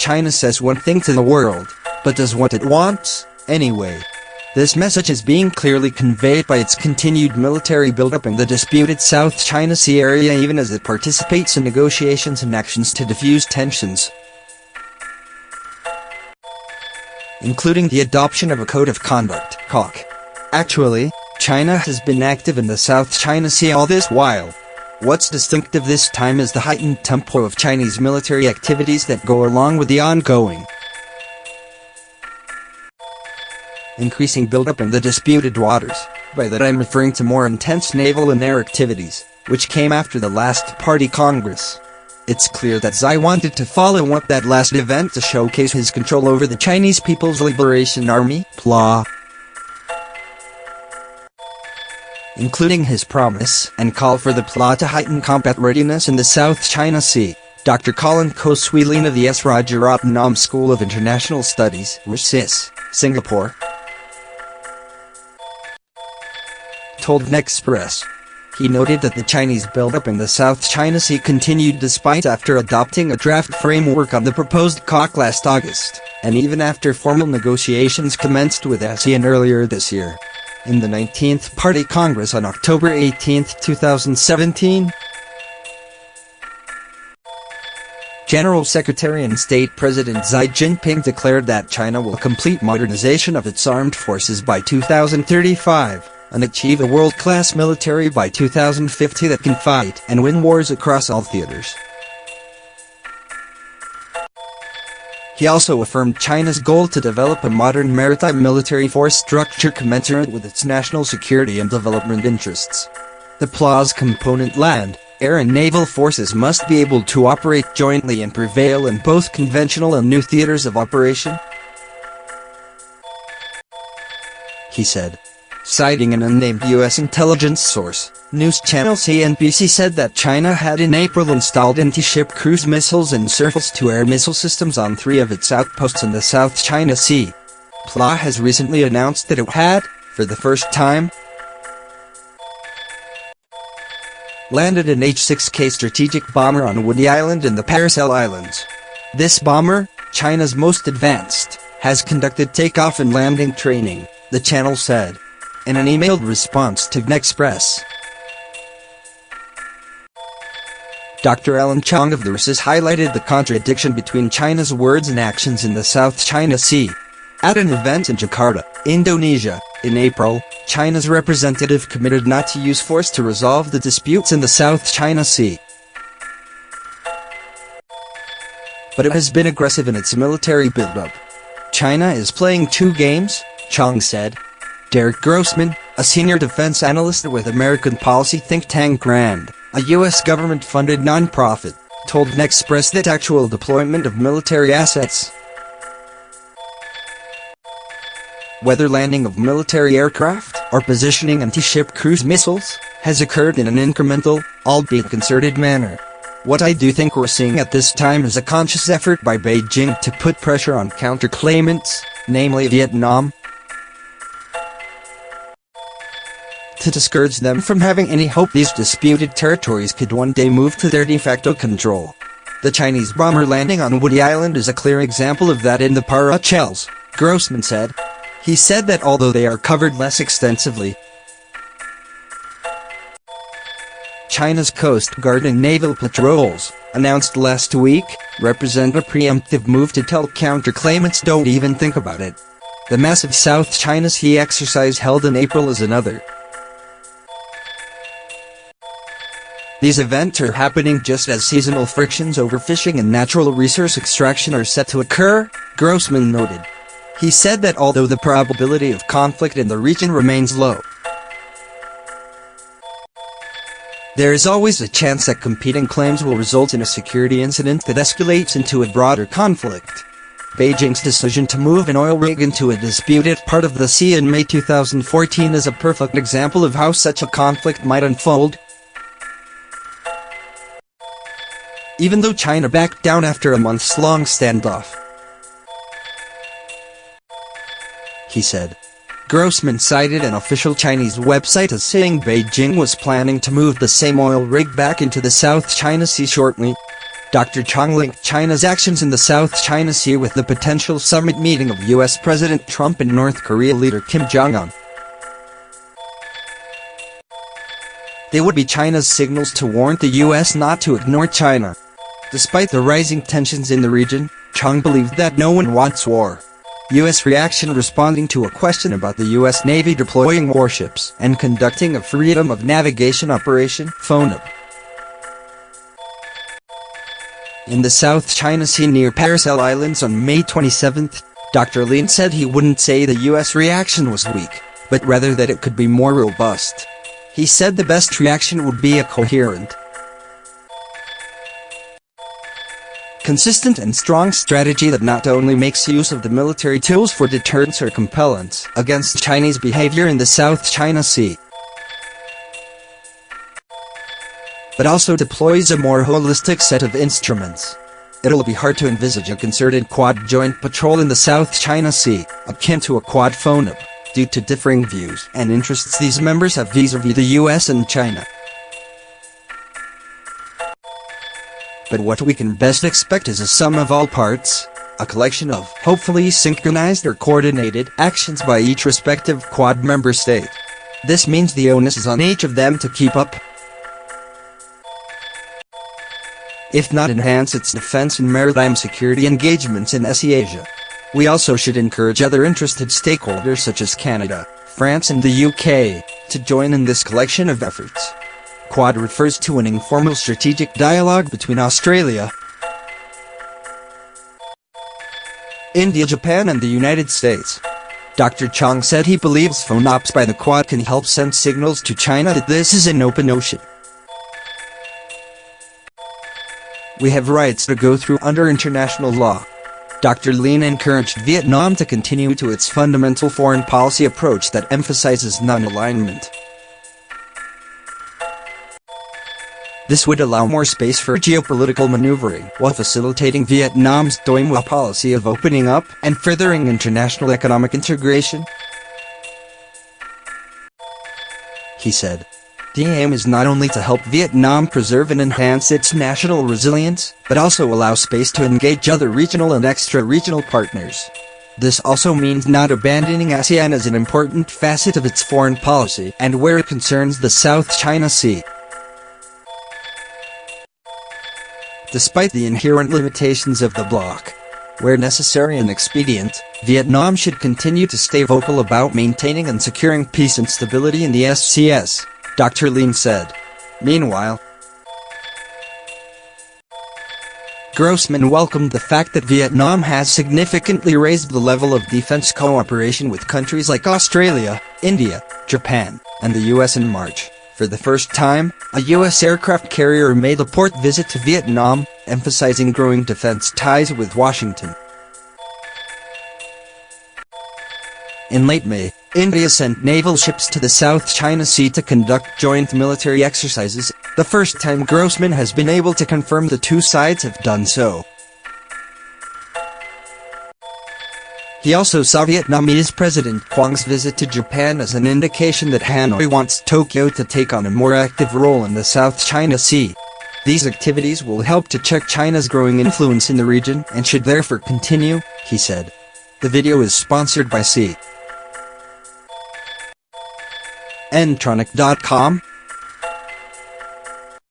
China says one thing to the world, but does what it wants, anyway. This message is being clearly conveyed by its continued military buildup in the disputed South China Sea area, even as it participates in negotiations and actions to defuse tensions, including the adoption of a Code of Conduct (COC). Actually, China has been active in the South China Sea all this while. What's distinctive this time is the heightened tempo of Chinese military activities that go along with the ongoing increasing buildup in the disputed waters. By that I'm referring to more intense naval and air activities, which came after the last Party Congress. It's clear that Xi wanted to follow up that last event to showcase his control over the Chinese People's Liberation Army, PLA, including his promise and call for the PLA to heighten combat readiness in the South China Sea. Dr. Collin Koh Swee Lean of the Rajaratnam School of International Studies, RSIS, Singapore, told VnExpress. He noted that the Chinese buildup in the South China Sea continued despite after adopting a draft framework on the proposed COC last August, and even after formal negotiations commenced with ASEAN earlier this year. In the 19th Party Congress on October 18, 2017, General Secretary and State President Xi Jinping declared that China will complete modernization of its armed forces by 2035, and achieve a world-class military by 2050 that can fight and win wars across all theaters. He also affirmed China's goal to develop a modern maritime military force structure commensurate with its national security and development interests. The PLA's component land, air and naval forces must be able to operate jointly and prevail in both conventional and new theaters of operation, he said. Citing an unnamed U.S. intelligence source, news channel CNBC said that China had in April installed anti-ship cruise missiles and surface-to-air missile systems on 3 of its outposts in the South China Sea. PLA has recently announced that it had, for the first time, landed an H-6K strategic bomber on Woody Island in the Paracel Islands. This bomber, China's most advanced, has conducted takeoff and landing training, the channel said, in an emailed response to VnExpress. Dr. Alan Chong of the RSIS highlighted the contradiction between China's words and actions in the South China Sea. At an event in Jakarta, Indonesia, in April, China's representative committed not to use force to resolve the disputes in the South China Sea, but it has been aggressive in its military buildup. China is playing 2 games, Chong said. Derek Grossman, a senior defense analyst with American policy think tank RAND, a U.S. government-funded nonprofit, told VnExpress that actual deployment of military assets, whether landing of military aircraft or positioning anti-ship cruise missiles, has occurred in an incremental, albeit concerted manner. What I do think we're seeing at this time is a conscious effort by Beijing to put pressure on counter-claimants, namely Vietnam, to discourage them from having any hope these disputed territories could one day move to their de facto control. The Chinese bomber landing on Woody Island is a clear example of that in the Paracels, Grossman said. He said that although they are covered less extensively, China's Coast Guard and naval patrols, announced last week, represent a preemptive move to tell counter-claimants don't even think about it. The massive South China Sea exercise held in April is another. These events are happening just as seasonal frictions over fishing and natural resource extraction are set to occur, Grossman noted. He said that although the probability of conflict in the region remains low, there is always a chance that competing claims will result in a security incident that escalates into a broader conflict. Beijing's decision to move an oil rig into a disputed part of the sea in May 2014 is a perfect example of how such a conflict might unfold. Even though China backed down after a months-long standoff, he said. Grossman cited an official Chinese website as saying Beijing was planning to move the same oil rig back into the South China Sea shortly. Dr. Chang linked China's actions in the South China Sea with the potential summit meeting of US President Trump and North Korea leader Kim Jong-un. They would be China's signals to warn the US not to ignore China. Despite the rising tensions in the region, Chang believed that no one wants war. U.S. reaction responding to a question about the U.S. Navy deploying warships and conducting a freedom of navigation operation, VnExpress. In the South China Sea near Paracel Islands on May 27, Dr. Lean said he wouldn't say the U.S. reaction was weak, but rather that it could be more robust. He said the best reaction would be a coherent, consistent and strong strategy that not only makes use of the military tools for deterrence or compellence against Chinese behavior in the South China Sea, but also deploys a more holistic set of instruments. It'll be hard to envisage a concerted Quad joint patrol in the South China Sea, akin to a Quad VnExpress, due to differing views and interests these members have vis-à-vis the US and China. But what we can best expect is a sum of all parts, a collection of, hopefully synchronized or coordinated, actions by each respective Quad member state. This means the onus is on each of them to keep up, if not enhance its defense and maritime security engagements in Asia. We also should encourage other interested stakeholders such as Canada, France and the UK, to join in this collection of efforts. Quad refers to an informal strategic dialogue between Australia, India, Japan and the United States. Dr. Chang said he believes VnExpress by the Quad can help send signals to China that this is an open ocean. We have rights to go through under international law. Dr. Lean encouraged Vietnam to continue to its fundamental foreign policy approach that emphasizes non-alignment. This would allow more space for geopolitical maneuvering while facilitating Vietnam's Doi Moi policy of opening up and furthering international economic integration. He said, "The aim is not only to help Vietnam preserve and enhance its national resilience, but also allow space to engage other regional and extra-regional partners. This also means not abandoning ASEAN as an important facet of its foreign policy and where it concerns the South China Sea." Despite the inherent limitations of the bloc, where necessary and expedient, Vietnam should continue to stay vocal about maintaining and securing peace and stability in the SCS, Dr. Lean said. Meanwhile, Grossman welcomed the fact that Vietnam has significantly raised the level of defense cooperation with countries like Australia, India, Japan, and the US in March. For the first time, a U.S. aircraft carrier made a port visit to Vietnam, emphasizing growing defense ties with Washington. In late May, India sent naval ships to the South China Sea to conduct joint military exercises, the first time Grossman has been able to confirm the two sides have done so. He also saw Vietnamese President Quang's visit to Japan as an indication that Hanoi wants Tokyo to take on a more active role in the South China Sea. These activities will help to check China's growing influence in the region and should therefore continue, he said. The video is sponsored by C. Ntronic.com.